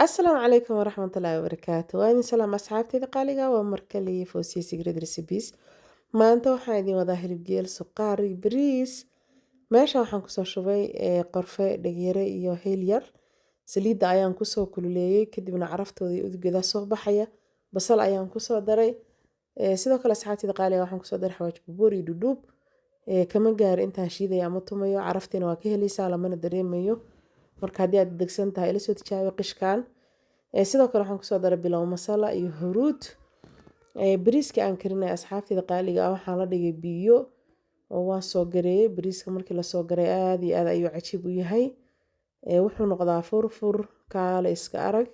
السلام عليكم ورحمة الله وبركاته وأنا سلام أصحابتي قالقة ومركلي فوسي سيجريد ريسيبيس maanta waxaan idin wadaa hilib geel suqaar iyo bariis meesha waxaan kusoo shubay qorfe dhagyare iyo heel yar saliidda ayaan kusoo kululeeyey kadibna caraftooda iyo udugada soo baxaya basal ayaan kusoo daray sidoo kale asxaabtida qaaliga waxaan kusoo daray xawaaji bubuur iyo dhudhuub kama gaari intaan shiidaya ama tumayo caraftiina waa ka helaysaa lamana dareemayo marka haddii aad degsan tahay ila soo tijaabi qishkaan sidoo kale waxaan kusoo daray bilow masala iyo huruud bariiska aan karinay asxaabtida qaaliga ah waxaan la dhigay biyo oo waan soo gareeyay bariiska markii la soo garay aad iyo aad ayuu cajiib u yahay wuxuu noqdaa furfur kaale iska arag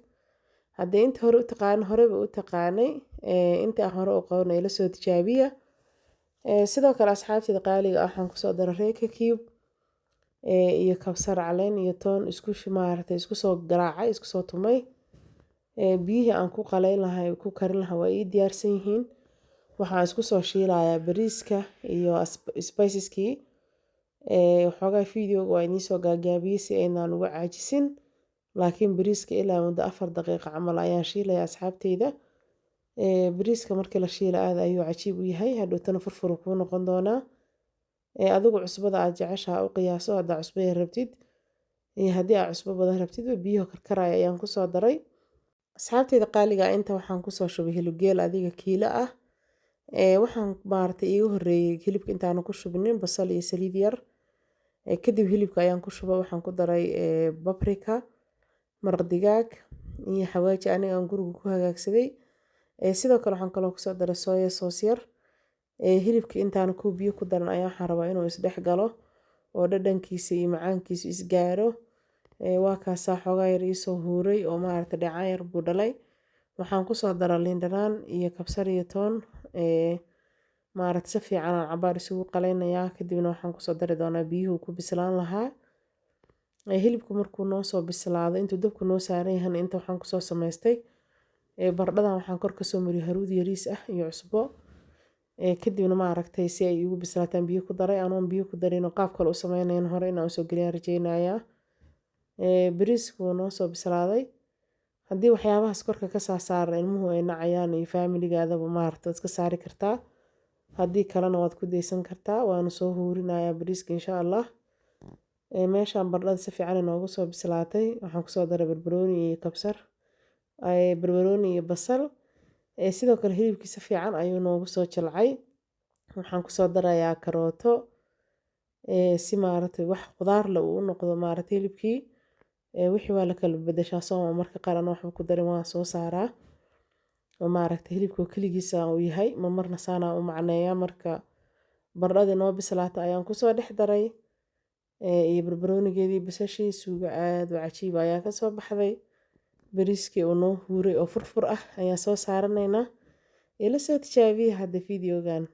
haddii inta hore u taqaan horeba u taqaanay inta aan hore u qabanay la soo tijaabiya sidoo kale asxaabtida qaaliga ah waxaan kusoo daray reeka cube iyo kabsar caleen iyo toon isku maartay isku soo garaacay isku soo tumay biyihii aan ku qaleyn lahay ku karin lahaa waa ii diyaarsan yihiin waxaan isku soo shiilayaa bariiska iyo spiceskii waxoogaa videoga waa inii soo gaagaabiyey si aynaan uga caajisin laakiin bariiska ilaa muddo 4 daqiiqo camal ayaan shiilaya asxaabteyda bariiska markii la shiila aad ayuu cajiib u yahay hadhowtana furfur kuu noqon doonaa adigu cusbada aad jeceshaha u qiyaaso haddaa cusbo yar rabtid iyo haddii aad cusbo badan rabtid biyo karkaraya ayaan kusoo daray asxaabteyda qaaliga inta waxaan kusoo shubay hilib geel adiga kiilo ah waxaan maartay iigu horeeyay hilibka intaan ku shubinin basal iyo saliid yar kadib hilibka ayaan ku shubay waxaan ku daray paprika maraq digaag iyo xawaaji aniga aan guriga ku hagaagsaday sidoo kale waxaan kaloo kusoo daray soya sauce yar hilibka intaan ku biyo ku daran ayaan waxaan rabaa inuu isdhex galo oo dhadhankiisa iyo macaankiisa isgaaro waa kaasaa xoogaa yar iisoo huuray oo maaragtay dhacaan yar buu dhalay waxaan kusoo daray liin dhanaan iyo kabsar iyo toon maaragtay si fiican aan cabaar isugu qaleynayaa kadibna waxaan kusoo dari doonaa biyuhu ku bislaan lahaa hilibku markuu noo soo bislaado intuu dabku noo saaran yahay inta waxaan kusoo samaystay bardhadan waxaan kor kasoo mariyay haruud yariis ah iyo cusbo kadibna maaragtay si ay igu bislaataan biyo ku daray anoon biyo ku darin qaab kale u sameynayn hore inaan usoo geliyaan rajeynayaa bariisku noo soo bislaaday haddii waxyaabahaas korka ka saara ilmuhu ay nacayaan iyo faamiligaadaba maaragtay iska saari kartaa haddii kalena waad ku deysan kartaa waana soo huurinayaa bariiska insha Allah meeshaan bardhada si fiican inoogu soo bislaatay waxaan kusoo daray barbarooni iyo kabsar barbarooni iyo basal sidoo kale hilibkii si fiican ayuu noogu soo jilcay waxaan kusoo darayaa karooto si maaragtay wax qudaar la uu noqdo maaragtay hilibkii wixii waa la kala bedeshaa soo marka qaran waxba ku darin waan soo saaraa oo maaragtay hilibku kaligiisa uu yahay ma marna saana u macneeyaa marka bardhada noo bislaatay ayaan kusoo dhex daray iyo barbaroonigeedii basashii suuga aad u cajiib ayaa ka soo baxday bariiskii uu noo huuray oo furfur ah ayaan soo saaranaynaa ila soo tijaabiya hadda videogan